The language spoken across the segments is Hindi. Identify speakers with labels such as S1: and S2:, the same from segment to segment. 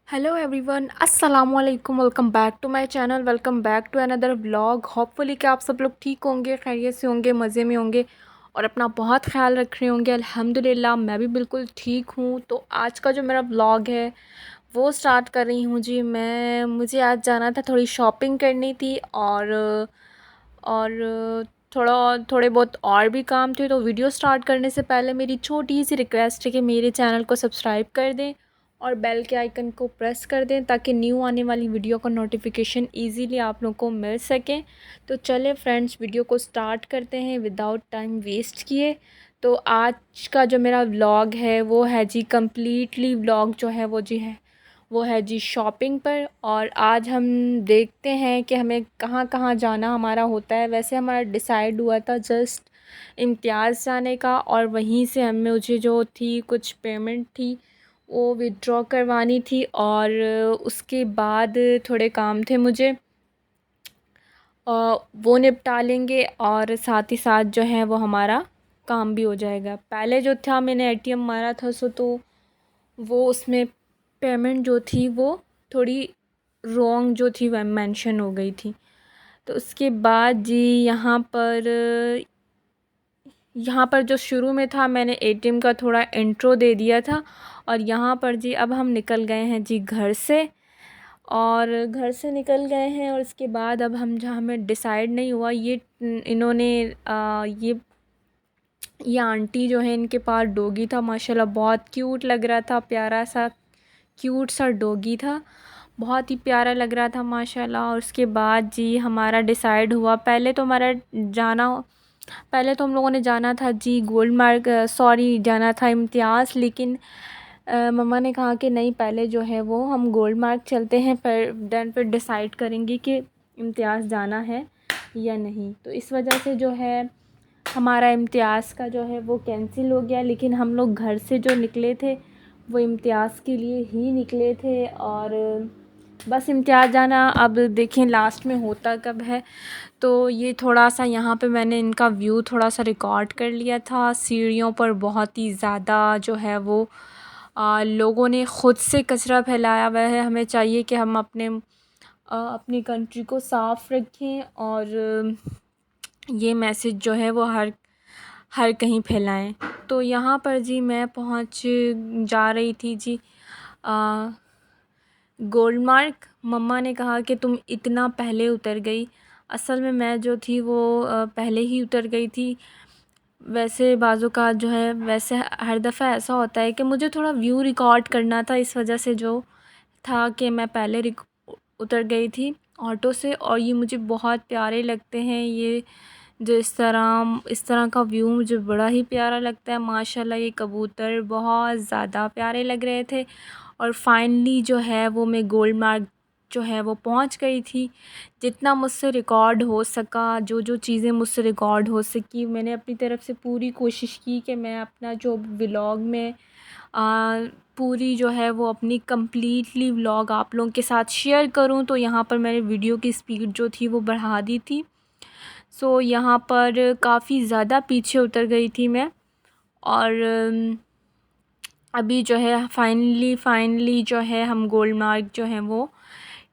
S1: हेलो एवरीवन, अस्सलाम वालेकुम। Welcome back to my channel. Welcome back to another vlog. Hopefully कि आप सब लोग ठीक होंगे, खैरियत से होंगे, मज़े में होंगे और अपना बहुत ख्याल रख रहे होंगे। अल्हम्दुलिल्लाह मैं भी बिल्कुल ठीक हूँ। तो आज का जो मेरा व्लॉग है वो स्टार्ट कर रही हूँ जी। मुझे आज जाना था, थोड़ी शॉपिंग करनी थी और थोड़े बहुत और भी काम थे। तो वीडियो स्टार्ट करने से पहले मेरी छोटी सी रिक्वेस्ट है कि मेरे चैनल को सब्सक्राइब कर दें और बेल के आइकन को प्रेस कर दें ताकि न्यू आने वाली वीडियो का नोटिफिकेशन इजीली आप लोगों को मिल सके। तो चले फ्रेंड्स, वीडियो को स्टार्ट करते हैं विदाउट टाइम वेस्ट किए। तो आज का जो मेरा व्लॉग है वो है जी, कम्प्लीटली व्लॉग जो है वो है जी शॉपिंग पर। और आज हम देखते हैं कि हमें कहाँ कहाँ जाना हमारा होता है। वैसे हमारा डिसाइड हुआ था जस्ट इम्तियाज़ जाने का, और वहीं से हमें मुझे जो थी कुछ पेमेंट थी वो विड्रॉ करवानी थी, और उसके बाद थोड़े काम थे मुझे, वो निपटा लेंगे और साथ ही साथ जो है वो हमारा काम भी हो जाएगा। पहले जो था मैंने एटीएम मारा था तो वो उसमें पेमेंट जो थी वो थोड़ी रॉन्ग जो थी वह मेंशन हो गई थी। तो उसके बाद जी यहाँ पर जो शुरू में था मैंने एटीएम का थोड़ा इंट्रो दे दिया था। और यहाँ पर जी अब हम निकल गए हैं जी घर से, और घर से निकल गए हैं। और उसके बाद अब हम जहाँ हमें डिसाइड नहीं हुआ, ये इन्होंने ये आंटी जो है इनके पास डॉगी था, माशाल्लाह बहुत क्यूट लग रहा था, प्यारा सा क्यूट सा डॉगी था, बहुत ही प्यारा लग रहा था माशाल्लाह। और उसके बाद जी हमारा डिसाइड हुआ, पहले तो हम लोगों ने जाना था जी गुलमर्ग, सॉरी जाना था इम्तियाज़, लेकिन मम्मा ने कहा कि नहीं, पहले जो है वो हम गुलमर्ग चलते हैं, फिर डिसाइड करेंगे कि इम्तियाज़ जाना है या नहीं। तो इस वजह से जो है हमारा इम्तियाज़ का जो है वो कैंसिल हो गया। लेकिन हम लोग घर से जो निकले थे वो इम्तियाज़ के लिए ही निकले थे, और बस इम्तियाज़ जाना अब देखें लास्ट में होता कब है। तो ये थोड़ा सा यहाँ पे मैंने इनका व्यू थोड़ा सा रिकॉर्ड कर लिया था। सीढ़ियों पर बहुत ही ज़्यादा जो है वो लोगों ने ख़ुद से कचरा फैलाया हुआ है। हमें चाहिए कि हम अपनी कंट्री को साफ़ रखें और ये मैसेज जो है वो हर हर कहीं फैलाएं। तो यहाँ पर जी मैं पहुँच जा रही थी जी गोलमार्ग। मम्मा ने कहा कि तुम इतना पहले उतर गई। असल में मैं जो थी वो पहले ही उतर गई थी। वैसे बाज़ों का जो है, वैसे हर दफ़ा ऐसा होता है कि मुझे थोड़ा व्यू रिकॉर्ड करना था, इस वजह से जो था कि मैं पहले उतर गई थी ऑटो से। और ये मुझे बहुत प्यारे लगते हैं, ये जो इस तरह का व्यू मुझे बड़ा ही प्यारा लगता है माशाल्लाह। ये कबूतर बहुत ज़्यादा प्यारे लग रहे थे। और फाइनली जो है वो मैं गोलमार्ग जो है वो पहुंच गई थी। जितना मुझसे रिकॉर्ड हो सका, जो चीज़ें मुझसे रिकॉर्ड हो सकी, मैंने अपनी तरफ से पूरी कोशिश की कि मैं अपना जो व्लॉग में पूरी जो है वो अपनी कम्प्लीटली व्लॉग आप लोगों के साथ शेयर करूं। तो यहाँ पर मैंने वीडियो की स्पीड जो थी वो बढ़ा दी थी। सो यहाँ पर काफ़ी ज़्यादा पीछे उतर गई थी मैं। और अभी जो है फाइनली जो है हम गोलमार्ग जो है वो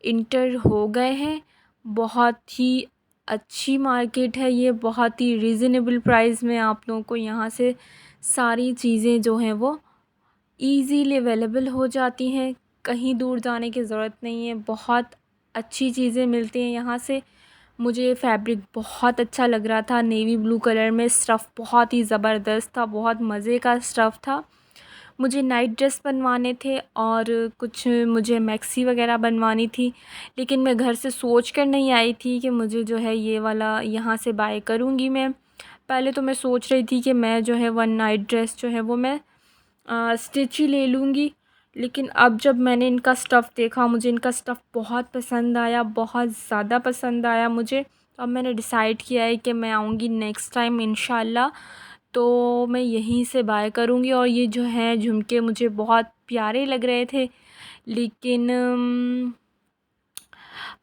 S1: इंटर हो गए हैं। बहुत ही अच्छी मार्केट है ये, बहुत ही रीज़नेबल प्राइस में आप लोगों को यहाँ से सारी चीज़ें जो हैं वो ईज़िली अवेलेबल हो जाती हैं। कहीं दूर जाने की ज़रूरत नहीं है, बहुत अच्छी चीज़ें मिलती हैं यहाँ से। मुझे फैब्रिक बहुत अच्छा लग रहा था, नेवी ब्लू कलर में, स्टफ़ बहुत ही ज़बरदस्त था, बहुत मज़े का स्टफ़ था। मुझे नाइट ड्रेस बनवाने थे और कुछ मुझे मैक्सी वग़ैरह बनवानी थी, लेकिन मैं घर से सोच कर नहीं आई थी कि मुझे जो है ये वाला यहाँ से बाय करूँगी मैं। पहले तो मैं सोच रही थी कि मैं जो है वन नाइट ड्रेस जो है वो मैं स्टिच ही ले लूँगी। लेकिन अब जब मैंने इनका स्टफ़ देखा, मुझे इनका स्टफ़ बहुत पसंद आया, बहुत ज़्यादा पसंद आया मुझे। अब मैंने डिसाइड किया है कि मैं आऊँगी नेक्स्ट टाइम इंशाल्लाह, तो मैं यहीं से बाय करूँगी। और ये जो है झुमके मुझे बहुत प्यारे लग रहे थे, लेकिन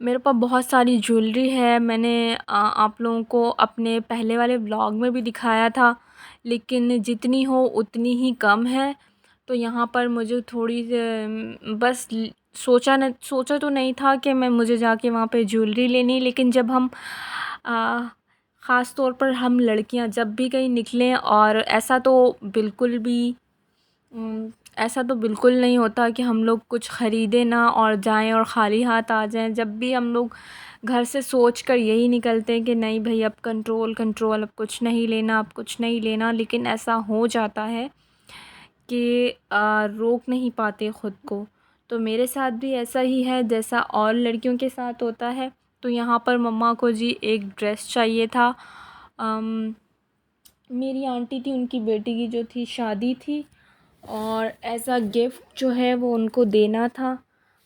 S1: मेरे पास बहुत सारी ज्वेलरी है। मैंने आप लोगों को अपने पहले वाले व्लॉग में भी दिखाया था, लेकिन जितनी हो उतनी ही कम है। तो यहाँ पर मुझे थोड़ी बस सोचा तो नहीं था कि मुझे जाके वहाँ पे ज्वेलरी लेनी, लेकिन जब हम ख़ास तौर पर हम लड़कियाँ जब भी कहीं निकलें, और ऐसा तो बिल्कुल नहीं होता कि हम लोग कुछ ख़रीदें ना और जाएं और ख़ाली हाथ आ जाएं। जब भी हम लोग घर से सोच कर यही निकलते हैं कि नहीं भाई, अब कंट्रोल कंट्रोल, अब कुछ नहीं लेना, अब कुछ नहीं लेना, लेकिन ऐसा हो जाता है कि रोक नहीं पाते ख़ुद को। तो मेरे साथ भी ऐसा ही है जैसा और लड़कियों के साथ होता है। तो यहाँ पर मम्मा को जी एक ड्रेस चाहिए था। मेरी आंटी थी, उनकी बेटी की जो थी शादी थी, और एज़ अ गिफ्ट जो है वो उनको देना था।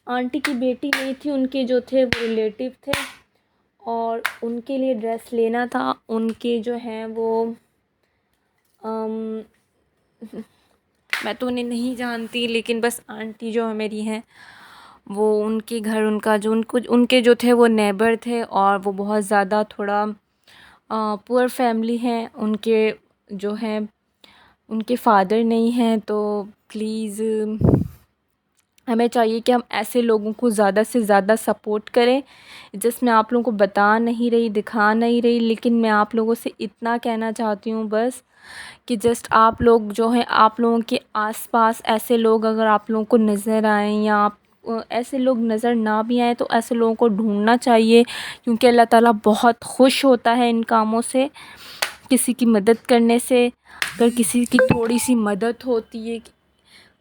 S1: आंटी की बेटी नहीं थी, उनके जो थे वो रिलेटिव थे, और उनके लिए ड्रेस लेना था। उनके जो हैं वो अम, मैं तो उन्हें नहीं जानती, लेकिन बस आंटी जो मेरी हैं वो, उनके घर, उनका जो उनके जो थे वो नेबर थे, और वो बहुत ज़्यादा थोड़ा पुअर फैमिली हैं। उनके जो हैं उनके फादर नहीं हैं। तो प्लीज़ हमें चाहिए कि हम ऐसे लोगों को ज़्यादा से ज़्यादा सपोर्ट करें। मैं आप लोगों को बता नहीं रही, दिखा नहीं रही, लेकिन मैं आप लोगों से इतना कहना चाहती हूँ बस, कि जस्ट आप लोग जो हैं, आप लोगों के आसपास ऐसे लोग अगर आप लोगों को नज़र आएँ, या आप ऐसे लोग नज़र ना भी आएँ, तो ऐसे लोगों को ढूंढना चाहिए, क्योंकि अल्लाह ताला बहुत खुश होता है इन कामों से, किसी की मदद करने से। अगर किसी की थोड़ी सी मदद होती है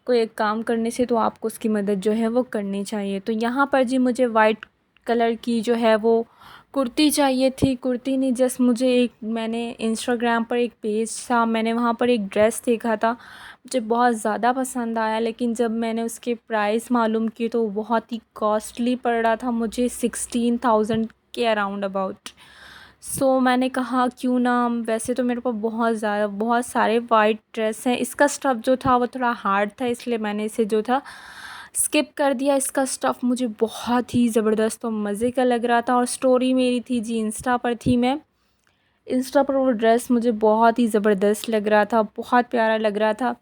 S1: कोई एक काम करने से, तो आपको उसकी मदद जो है वो करनी चाहिए। तो यहाँ पर जी मुझे वाइट कलर की जो है वो कुर्ती चाहिए थी। कुर्ती नहीं, जस्ट मुझे मैंने इंस्टाग्राम पर एक पेज था, मैंने वहाँ पर एक ड्रेस देखा था, मुझे बहुत ज़्यादा पसंद आया, लेकिन जब मैंने उसके प्राइस मालूम किए तो वो बहुत ही कॉस्टली पड़ रहा था मुझे, 16,000 के अराउंड अबाउट। सो मैंने कहा क्यों ना, वैसे तो मेरे पास बहुत सारे वाइट ड्रेस हैं, इसका स्टफ़ जो था वो थोड़ा हार्ड था, इसलिए मैंने इसे जो था स्किप कर दिया। इसका स्टफ़ मुझे बहुत ही ज़बरदस्त और मज़े का लग रहा था, और स्टोरी मेरी थी जी इंस्टा पर थी, मैं इंस्टा पर वो ड्रेस मुझे बहुत ही ज़बरदस्त लग रहा था, बहुत प्यारा लग रहा था।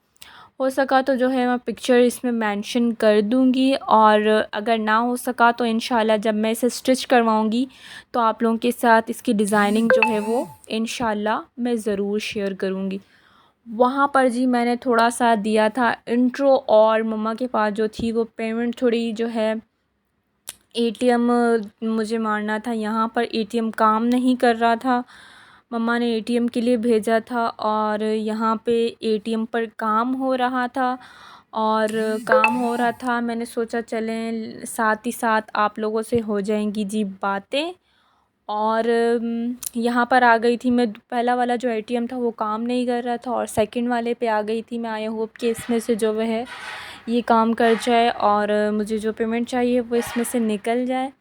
S1: हो सका तो जो है मैं पिक्चर इसमें मेंशन कर दूँगी, और अगर ना हो सका तो इंशाल्लाह जब मैं इसे स्टिच करवाऊँगी तो आप लोगों के साथ इसकी डिज़ाइनिंग जो है वो इंशाल्लाह मैं ज़रूर शेयर करूँगी। वहाँ पर जी मैंने थोड़ा सा दिया था इंट्रो, और मम्मा के पास जो थी वो पेमेंट थोड़ी जो है एटीएम मुझे मारना था। यहाँ पर एटीएम काम नहीं कर रहा था, मम्मा ने एटीएम के लिए भेजा था, और यहाँ पे एटीएम पर काम हो रहा था, मैंने सोचा चलें साथ ही साथ आप लोगों से हो जाएंगी जी बातें। और यहाँ पर आ गई थी मैं, पहला वाला जो एटीएम था वो काम नहीं कर रहा था, और सेकंड वाले पे आ गई थी मैं। आई होप कि इसमें से जो वह है ये काम कर जाए, और मुझे जो पेमेंट चाहिए वो इसमें से निकल जाए,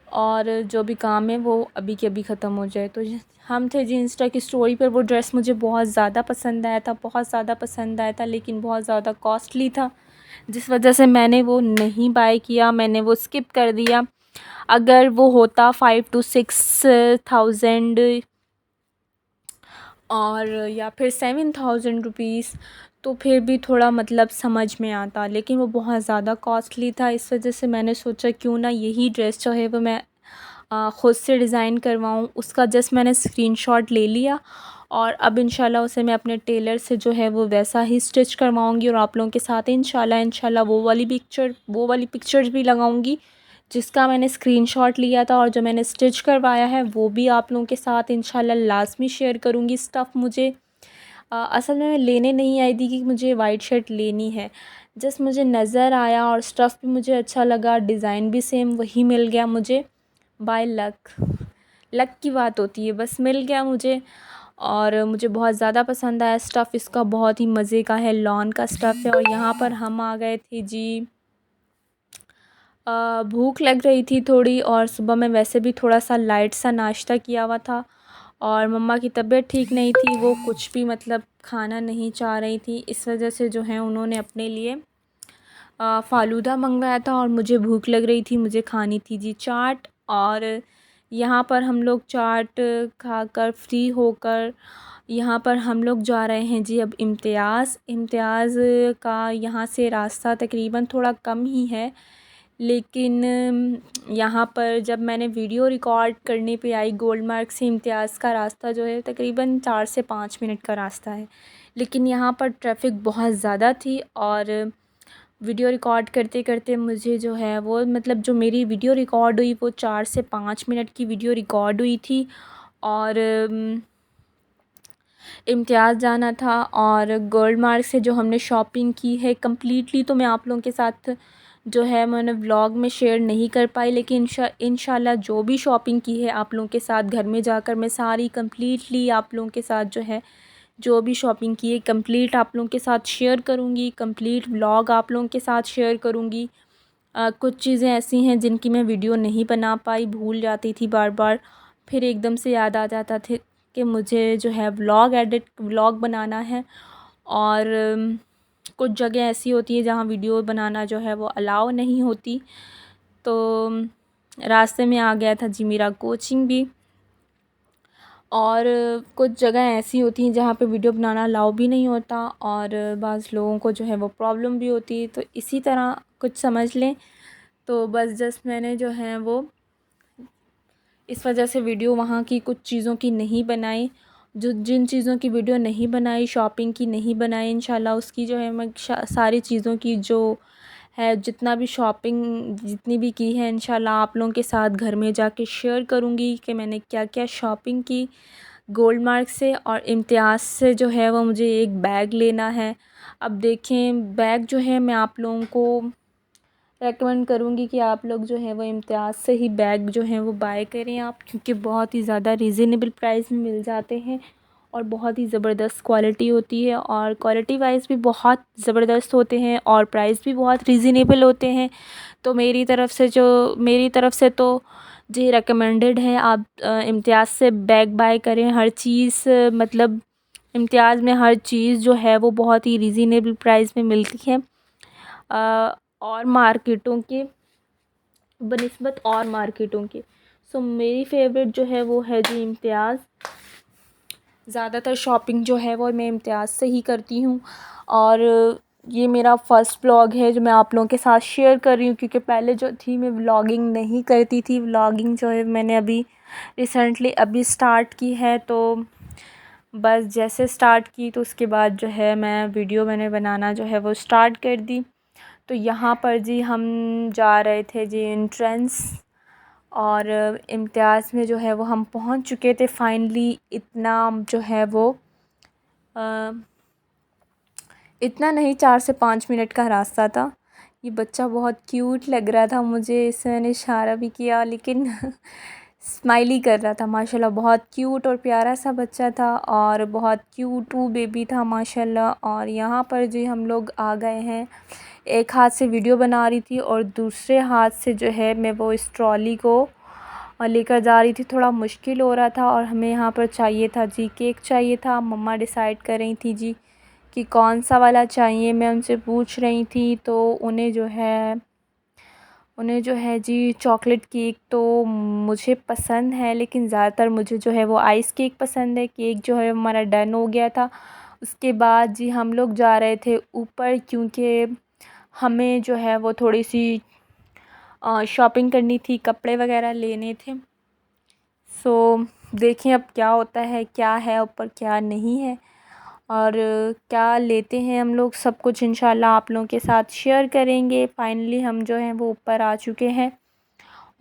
S1: और जो भी काम है वो अभी के अभी ख़त्म हो जाए। तो हम थे जी इंस्टा की स्टोरी पर। वो ड्रेस मुझे बहुत ज़्यादा पसंद आया था, बहुत ज़्यादा पसंद आया था, लेकिन बहुत ज़्यादा कॉस्टली था, जिस वजह से मैंने वो नहीं बाय किया, मैंने वो स्किप कर दिया। अगर वो होता 5 to 6 थाउजेंड और या फिर 7,000 रुपीज़, तो फिर भी थोड़ा मतलब समझ में आता, लेकिन वो बहुत ज़्यादा कॉस्टली था। इस वजह से मैंने सोचा क्यों ना यही ड्रेस जो है वो मैं ख़ुद से डिज़ाइन करवाऊँ। उसका जस्ट मैंने स्क्रीनशॉट ले लिया, और अब इंशाल्लाह उसे मैं अपने टेलर से जो है वो वैसा ही स्टिच करवाऊँगी, और आप लोगों के साथ इंशाल्लाह वो वाली पिक्चर्स भी लगाऊँगी जिसका मैंने स्क्रीनशॉट लिया था, और जो मैंने स्टिच करवाया है वो भी आप लोगों के साथ इंशाल्लाह लाज़मी शेयर करूँगी। स्टफ़ मुझे असल में मैं लेने नहीं आई थी कि मुझे वाइट शर्ट लेनी है, जस्ट मुझे नज़र आया और स्टफ़ भी मुझे अच्छा लगा, डिज़ाइन भी सेम वही मिल गया मुझे बाय लक की बात होती है, बस मिल गया मुझे, और मुझे बहुत ज़्यादा पसंद आया। स्टफ़ इसका बहुत ही मज़े का है, लॉन का स्टफ़ है। और यहाँ पर हम आ गए थे जी, भूख लग रही थी थोड़ी, और सुबह में वैसे भी थोड़ा सा लाइट सा नाश्ता किया हुआ था, और मम्मा की तबीयत ठीक नहीं थी, वो कुछ भी मतलब खाना नहीं चाह रही थी, इस वजह से जो है उन्होंने अपने लिए फ़ालूदा मंगवाया था, और मुझे भूख लग रही थी, मुझे खानी थी जी चाट। और यहाँ पर हम लोग चाट खाकर फ्री होकर यहाँ पर हम लोग जा रहे हैं जी अब इम्तियाज़ का यहाँ से रास्ता तकरीबन थोड़ा कम ही है, लेकिन यहाँ पर जब मैंने वीडियो रिकॉर्ड करने पे आई, गोल्ड मार्क से इम्तियाज़ का रास्ता जो है तकरीबन 4 से 5 मिनट का रास्ता है, लेकिन यहाँ पर ट्रैफिक बहुत ज़्यादा थी और वीडियो रिकॉर्ड करते करते मुझे जो है वो मतलब जो मेरी वीडियो रिकॉर्ड हुई वो 4 से 5 मिनट की वीडियो रिकॉर्ड हुई थी और इम्तियाज़ जाना था। और गोल्ड मार्क से जो हमने शॉपिंग की है कम्प्लीटली तो मैं आप लोगों के साथ जो है मैंने व्लॉग में शेयर नहीं कर पाई, लेकिन इंशाल्लाह जो भी शॉपिंग की है आप लोगों के साथ घर में जाकर मैं सारी कम्प्लीटली आप लोगों के साथ जो है जो भी शॉपिंग की है कंप्लीट आप लोगों के साथ शेयर करूँगी, कंप्लीट व्लॉग आप लोगों के साथ शेयर करूँगी। कुछ चीज़ें ऐसी हैं जिनकी मैं वीडियो नहीं बना पाई, भूल जाती थी बार बार, फिर एकदम से याद आ जाता था कि मुझे जो है व्लॉग बनाना है। और कुछ जगह ऐसी होती है जहाँ वीडियो बनाना जो है वो अलाउ नहीं होती। तो रास्ते में आ गया था जी मेरा कोचिंग भी, और कुछ जगह ऐसी होती हैं जहाँ पे वीडियो बनाना अलाउ भी नहीं होता और बाज़ लोगों को जो है वो प्रॉब्लम भी होती है, तो इसी तरह कुछ समझ लें। तो बस जस्ट मैंने जो है वो इस वजह से वीडियो वहाँ की कुछ चीज़ों की नहीं बनाई, जो जिन चीज़ों की वीडियो नहीं बनाई, शॉपिंग की नहीं बनाई, इंशाल्लाह उसकी जो है मैं सारी चीज़ों की जो है जितना भी शॉपिंग जितनी भी की है इंशाल्लाह आप लोगों के साथ घर में जाके शेयर करूँगी कि मैंने क्या क्या शॉपिंग की गोल्ड मार्क से। और इम्तियाज़ से जो है वो मुझे एक बैग लेना है। अब देखें बैग जो है मैं आप लोगों को रेकमेंड करूँगी कि आप लोग जो है वो इम्तियाज़ से ही बैग जो है वो बाय करें आप, क्योंकि बहुत ही ज़्यादा रीज़नेबल प्राइस में मिल जाते हैं और बहुत ही ज़बरदस्त क्वालिटी होती है और क्वालिटी वाइज़ भी बहुत ज़बरदस्त होते हैं और प्राइस भी बहुत रीज़नेबल होते हैं। तो मेरी तरफ़ से तो जी रिकमेंडेड है आप इम्तियाज़ से बैग बाय करें। हर चीज़ मतलब इम्तियाज़ में हर चीज़ जो है वो बहुत ही रीज़नेबल प्राइस में मिलती है और मार्केटों के बनिस्बत और मार्केटों के। सो मेरी फ़ेवरेट जो है वो है जी इम्तियाज़। ज़्यादातर शॉपिंग जो है वो मैं इम्तियाज़ से ही करती हूँ और ये मेरा फ़र्स्ट व्लॉग है जो मैं आप लोगों के साथ शेयर कर रही हूँ, क्योंकि पहले जो थी मैं व्लॉगिंग नहीं करती थी। व्लॉगिंग जो है मैंने अभी रिसेंटली अभी स्टार्ट की है, तो बस जैसे स्टार्ट की तो उसके बाद जो है मैंने बनाना जो है वो स्टार्ट कर दी। तो यहाँ पर जी हम जा रहे थे जी एंट्रेंस और इम्तियाज़ में जो है वो हम पहुँच चुके थे फाइनली। इतना जो है वो इतना नहीं 4 से 5 मिनट का रास्ता था। ये बच्चा बहुत क्यूट लग रहा था मुझे, इससे मैंने इशारा भी किया लेकिन स्माइली कर रहा था माशाल्लाह। बहुत क्यूट और प्यारा सा बच्चा था और बहुत क्यूट बेबी था माशाल्लाह। और यहाँ पर जी हम लोग आ गए हैं। एक हाथ से वीडियो बना रही थी और दूसरे हाथ से जो है मैं वो इस ट्रॉली को लेकर जा रही थी। थोड़ा मुश्किल हो रहा था और हमें यहाँ पर चाहिए था जी केक चाहिए था। मम्मा डिसाइड कर रही थी जी कि कौन सा वाला चाहिए, मैं उनसे पूछ रही थी तो उन्हें जो है जी चॉकलेट केक तो मुझे पसंद है, लेकिन ज़्यादातर मुझे जो है वो आइस केक पसंद है। केक जो है हमारा डन हो गया था। उसके बाद जी हम लोग जा रहे थे ऊपर, क्योंकि हमें जो है वो थोड़ी सी शॉपिंग करनी थी, कपड़े वगैरह लेने थे। सो देखें अब क्या होता है, क्या है ऊपर क्या नहीं है और क्या लेते हैं हम लोग, सब कुछ इंशाल्लाह आप लोगों के साथ शेयर करेंगे। फाइनली हम जो हैं वो ऊपर आ चुके हैं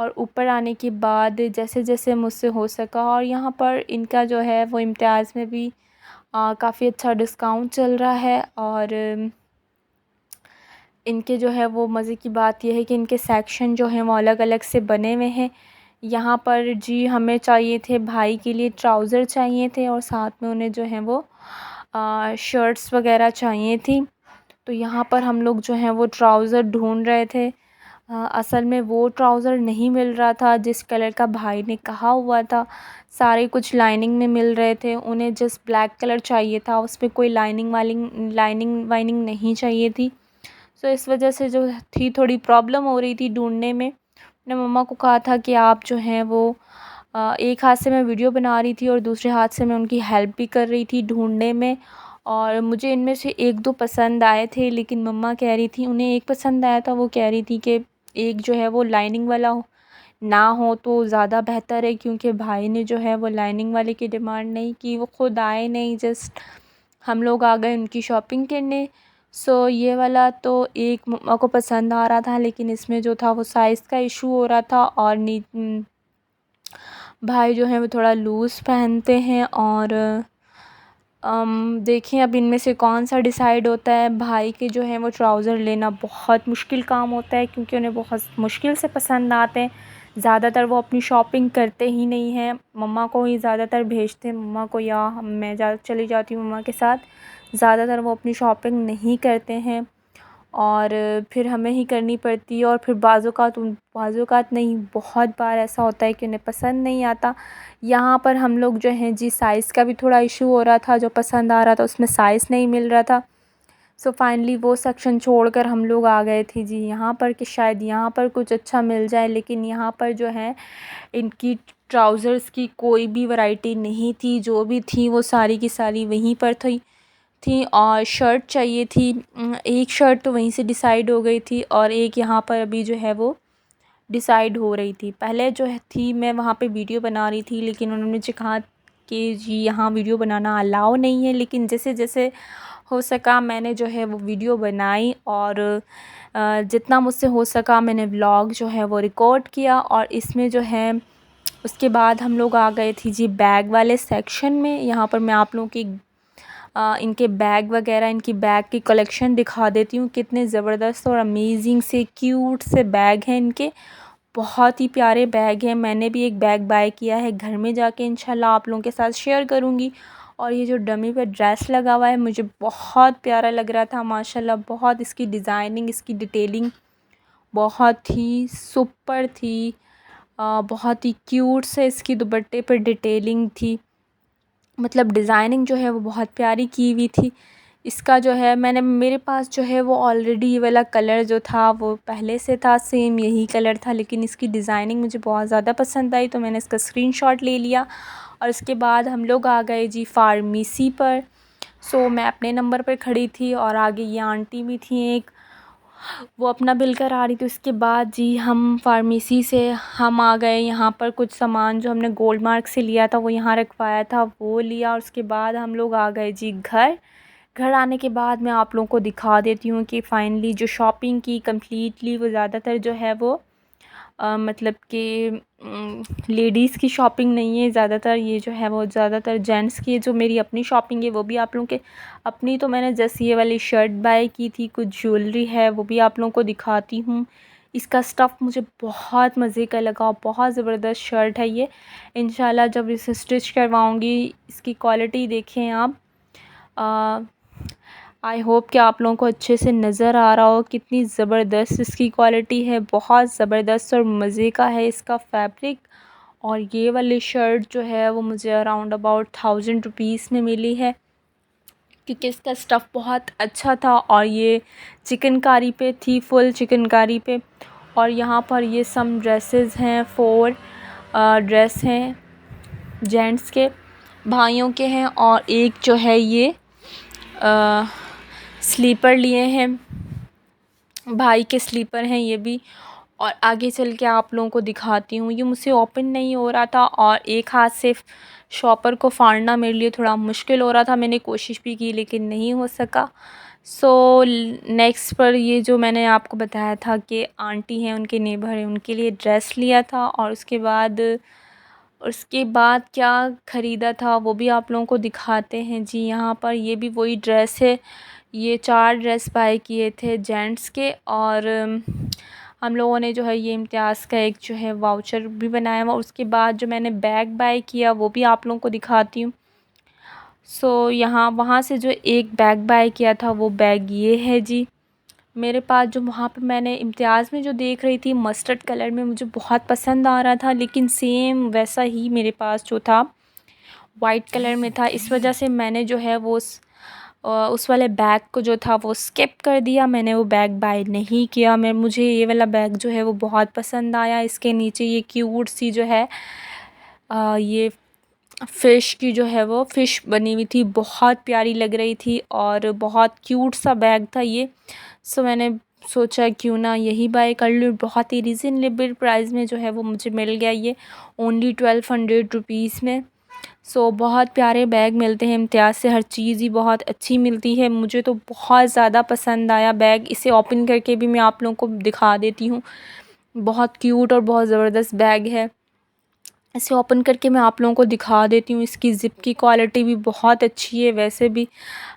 S1: और ऊपर आने के बाद जैसे जैसे मुझसे हो सका, और यहाँ पर इनका जो है वो इम्तियाज़ में भी काफ़ी अच्छा डिस्काउंट चल रहा है। और इनके जो है वो मज़े की बात यह है कि इनके सेक्शन जो हैं वो अलग अलग से बने हुए हैं। यहाँ पर जी हमें चाहिए थे भाई के लिए ट्राउज़र चाहिए थे और साथ में उन्हें जो है वो शर्ट्स वगैरह चाहिए थी। तो यहाँ पर हम लोग जो हैं वो ट्राउज़र ढूंढ रहे थे। असल में वो ट्राउज़र नहीं मिल रहा था जिस कलर का भाई ने कहा हुआ था। सारे कुछ लाइनिंग में मिल रहे थे, उन्हें जस्ट ब्लैक कलर चाहिए था, उसमें कोई लाइनिंग वाइनिंग नहीं चाहिए थी। सो इस वजह से जो थी थोड़ी प्रॉब्लम हो रही थी ढूंढने में। मैंने मम्मा को कहा था कि आप जो हैं वो एक हाथ से मैं वीडियो बना रही थी और दूसरे हाथ से मैं उनकी हेल्प भी कर रही थी ढूँढने में। और मुझे इनमें से 1-2 पसंद आए थे, लेकिन मम्मा कह रही थी, उन्हें एक पसंद आया था, वो कह रही थी कि एक जो है वो लाइनिंग वाला ना हो तो ज़्यादा बेहतर है, क्योंकि भाई ने जो है वो लाइनिंग वाले की डिमांड नहीं की। वो ख़ुद आए नहीं, जस्ट हम लोग आ गए उनकी शॉपिंग करने। सो ये वाला तो एक मम्मा को पसंद आ रहा था, लेकिन इसमें जो था वो साइज़ का इशू हो रहा था। और भाई जो है वो थोड़ा लूज़ पहनते हैं। और देखें अब इनमें से कौन सा डिसाइड होता है। भाई के जो है वो ट्राउज़र लेना बहुत मुश्किल काम होता है, क्योंकि उन्हें बहुत मुश्किल से पसंद आते हैं। ज़्यादातर वो अपनी शॉपिंग करते ही नहीं हैं, मम्मा को ही ज़्यादातर भेजते हैं। मम्मा को या मैं चली जाती हूँ मम्मा के साथ। ज़्यादातर वो अपनी शॉपिंग नहीं करते हैं और फिर हमें ही करनी पड़ती है। और फिर बाज़-औक़ात नहीं, बहुत बार ऐसा होता है कि उन्हें पसंद नहीं आता। यहाँ पर हम लोग जो हैं जी, साइज़ का भी थोड़ा इशू हो रहा था, जो पसंद आ रहा था उसमें साइज़ नहीं मिल रहा था। सो फाइनली वो सेक्शन छोड़कर हम लोग आ गए थे जी यहाँ पर कि शायद यहाँ पर कुछ अच्छा मिल जाए। लेकिन यहाँ पर जो है इनकी ट्राउज़र्स की कोई भी वैरायटी नहीं थी, जो भी थी वो सारी की सारी वहीं पर थी। और शर्ट चाहिए थी, एक शर्ट तो वहीं से डिसाइड हो गई थी और एक यहाँ पर अभी जो है वो डिसाइड हो रही थी। पहले जो है थी, मैं वहाँ पे वीडियो बना रही थी, लेकिन उन्होंने मुझे कहा कि जी यहाँ वीडियो बनाना अलाउ नहीं है। लेकिन जैसे जैसे हो सका मैंने जो है वो वीडियो बनाई और जितना मुझसे हो सका मैंने व्लॉग जो है वो रिकॉर्ड किया। और इसमें जो है उसके बाद हम लोग आ गए थे जी बैग वाले सेक्शन में। यहाँ पर मैं आप लोगों की इनके बैग वगैरह, इनकी बैग की कलेक्शन दिखा देती हूँ। कितने ज़बरदस्त और अमेजिंग से क्यूट से बैग हैं इनके, बहुत ही प्यारे बैग हैं। मैंने भी एक बैग बाय किया है, घर में जाके इंशाल्लाह आप लोगों के साथ शेयर करूँगी। और ये जो डमी पे ड्रेस लगा हुआ है, मुझे बहुत प्यारा लग रहा था माशाल्लाह। बहुत इसकी डिज़ाइनिंग, इसकी डिटेलिंग बहुत ही सुपर थी। बहुत ही क्यूट से इसकी दुपट्टे पर डिटेलिंग थी, मतलब डिज़ाइनिंग जो है वो बहुत प्यारी की हुई थी। इसका जो है मेरे पास जो है वो ऑलरेडी ये वाला कलर जो था वो पहले से था, सेम यही कलर था, लेकिन इसकी डिज़ाइनिंग मुझे बहुत ज़्यादा पसंद आई तो मैंने इसका स्क्रीनशॉट ले लिया। और इसके बाद हम लोग आ गए जी फार्मेसी पर। सो मैं अपने नंबर पर खड़ी थी और आगे ये आंटी भी थी एक, वो अपना बिल करा रही थी। उसके बाद जी हम फार्मेसी से हम आ गए यहाँ पर। कुछ सामान जो हमने गोल्ड मार्क से लिया था वो यहाँ रखवाया था, वो लिया। और उसके बाद हम लोग आ गए जी घर आने के बाद मैं आप लोगों को दिखा देती हूँ कि फ़ाइनली जो शॉपिंग की कम्प्लीटली वो ज़्यादातर जो है वो मतलब कि लेडीज़ की शॉपिंग नहीं है ज़्यादातर, ये जो है वो ज़्यादातर जेंट्स की है। जो मेरी अपनी शॉपिंग है वो भी आप लोगों के अपनी तो मैंने जस्ट ये वाली शर्ट बाय की थी, कुछ ज्वेलरी है वो भी आप लोगों को दिखाती हूँ। इसका स्टफ़ मुझे बहुत मज़े का लगा, बहुत ज़बरदस्त शर्ट है ये। इंशाल्लाह जब इसे स्टिच करवाऊँगी, इसकी क्वालिटी देखें आप। आई होप कि आप लोगों को अच्छे से नज़र आ रहा हो कितनी ज़बरदस्त इसकी क्वालिटी है, बहुत ज़बरदस्त और मज़े का है इसका फैब्रिक। और ये वाली शर्ट जो है वो मुझे अराउंड अबाउट 1000 रुपीज़ में मिली है, क्योंकि इसका स्टफ़ बहुत अच्छा था। और ये चिकनकारी पे थी, फुल चिकनकारी पे। और यहाँ पर ये सम ड्रेसेस हैं, 4 ड्रेस हैं जेंट्स के, भाइयों के हैं। और एक जो है ये स्लीपर लिए हैं, भाई के स्लीपर हैं ये भी। और आगे चल के आप लोगों को दिखाती हूँ। ये मुझसे ओपन नहीं हो रहा था और एक हाथ से शॉपर को फाड़ना मेरे लिए थोड़ा मुश्किल हो रहा था। मैंने कोशिश भी की लेकिन नहीं हो सका। सो नेक्स्ट पर ये जो मैंने आपको बताया था कि आंटी हैं, उनके नेबर हैं, उनके लिए ड्रेस लिया था। और उसके बाद क्या ख़रीदा था वो भी आप लोगों को दिखाते हैं जी। यहाँ पर ये भी वही ड्रेस है, ये 4 ड्रेस बाय किए थे जेंट्स के। और हम लोगों ने जो है ये इम्तियाज़ का एक जो है वाउचर भी बनाया हुआ। उसके बाद जो मैंने बैग बाय किया वो भी आप लोगों को दिखाती हूँ। सो यहाँ वहाँ से जो एक बैग बाय किया था वो बैग ये है जी। मेरे पास जो वहाँ पे मैंने इम्तियाज़ में जो देख रही थी मस्टर्ड कलर में, मुझे बहुत पसंद आ रहा था, लेकिन सेम वैसा ही मेरे पास जो था वाइट कलर में था। इस वजह से मैंने जो है वो उस वाले बैग को जो था वो स्किप कर दिया, मैंने वो बैग बाय नहीं किया। मुझे ये वाला बैग जो है वो बहुत पसंद आया। इसके नीचे ये क्यूट सी जो है ये फ़िश की जो है वो फ़िश बनी हुई थी, बहुत प्यारी लग रही थी और बहुत क्यूट सा बैग था ये। सो मैंने सोचा क्यों ना यही बाय कर लूँ। बहुत ही रीज़नेबल प्राइस में जो है वो मुझे मिल गया ये, ओनली 1200 रुपीज़ में। सो बहुत प्यारे बैग मिलते हैं इम्तियाज़ से, हर चीज़ ही बहुत अच्छी मिलती है। मुझे तो बहुत ज़्यादा पसंद आया बैग। इसे ओपन करके भी मैं आप लोगों को दिखा देती हूँ। बहुत क्यूट और बहुत ज़बरदस्त बैग है। इसे ओपन करके मैं आप लोगों को दिखा देती हूँ। इसकी ज़िप की क्वालिटी भी बहुत अच्छी है। वैसे भी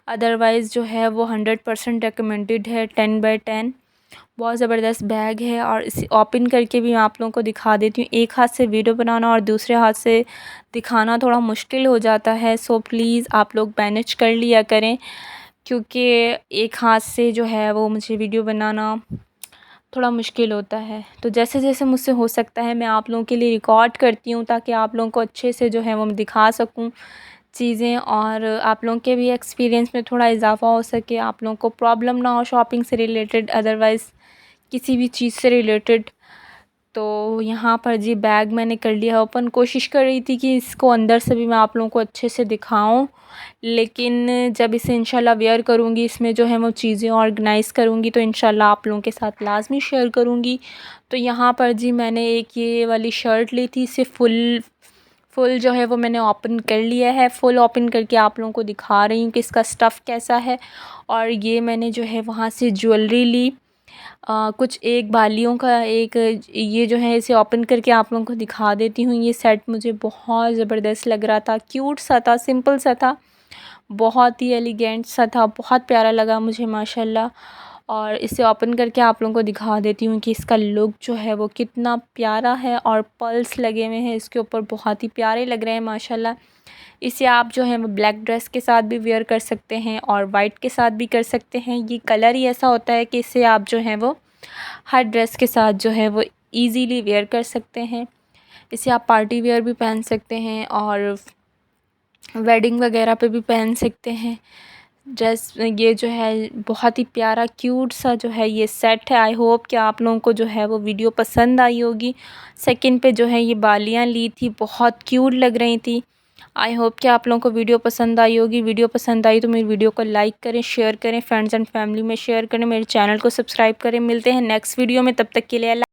S1: अदरवाइज़ जो है वो 100% रिकमेंडेड है, 10/10। बहुत ज़बरदस्त बैग है और इसे ओपन करके भी मैं आप लोगों को दिखा देती हूँ। एक हाथ से वीडियो बनाना और दूसरे हाथ से दिखाना थोड़ा मुश्किल हो जाता है। सो प्लीज़ आप लोग मैनेज कर लिया करें, क्योंकि एक हाथ से जो है वो मुझे वीडियो बनाना थोड़ा मुश्किल होता है। तो जैसे जैसे मुझसे हो सकता है मैं आप लोगों के लिए रिकॉर्ड करती हूँ, ताकि आप लोगों को अच्छे से जो है वो मैं दिखा सकूँ चीज़ें, और आप लोगों के भी एक्सपीरियंस में थोड़ा इजाफ़ा हो सके, आप लोगों को प्रॉब्लम ना हो शॉपिंग से रिलेटेड, अदरवाइज़ किसी भी चीज़ से रिलेटेड। तो यहाँ पर जी बैग मैंने कर लिया ओपन। कोशिश कर रही थी कि इसको अंदर से भी मैं आप लोगों को अच्छे से दिखाऊं, लेकिन जब इसे इंशाल्लाह वेयर करूँगी, इसमें जो है वो चीज़ें ऑर्गेनाइज़ करूँगी, तो इंशाल्लाह आप लोगों के साथ लाज़मी शेयर करूँगी। तो यहाँ पर जी मैंने एक ये वाली शर्ट ली थी, इसे फुल जो है वो मैंने ओपन कर लिया है। फुल ओपन करके आप लोगों को दिखा रही हूँ कि इसका स्टफ़ कैसा है। और ये मैंने जो है वहाँ से ज्वेलरी ली, कुछ एक बालियों का एक, ये जो है इसे ओपन करके आप लोगों को दिखा देती हूँ। ये सेट मुझे बहुत ज़बरदस्त लग रहा था, क्यूट सा था, सिंपल सा था, बहुत ही एलिगेंट सा था, बहुत प्यारा लगा मुझे माशाल्लाह। और इसे ओपन करके आप लोगों को दिखा देती हूँ कि इसका लुक जो है वो कितना प्यारा है, और पर्ल्स लगे हुए हैं इसके ऊपर, बहुत ही प्यारे लग रहे हैं माशाल्लाह। इसे आप जो है वो ब्लैक ड्रेस के साथ भी वेयर कर सकते हैं और वाइट के साथ भी कर सकते हैं। ये कलर ही ऐसा होता है कि इसे आप जो है वो हर ड्रेस के साथ जो है वो इजीली वेयर कर सकते हैं। इसे आप पार्टी वेयर भी पहन सकते हैं और वेडिंग वगैरह पे भी पहन सकते हैं। ड्रेस ये जो है बहुत ही प्यारा क्यूट सा जो है ये सेट है। आई होप कि आप लोगों को जो है वो वीडियो पसंद आई होगी। सेकंड पे जो है ये बालियाँ ली थी, बहुत क्यूट लग रही थी। आई होप कि आप लोगों को वीडियो पसंद आई होगी। वीडियो पसंद आई तो मेरी वीडियो को लाइक करें, शेयर करें, फ्रेंड्स एंड फैमिली में शेयर करें, मेरे चैनल को सब्सक्राइब करें। मिलते हैं नेक्स्ट वीडियो में, तब तक के लिए अल्लाह।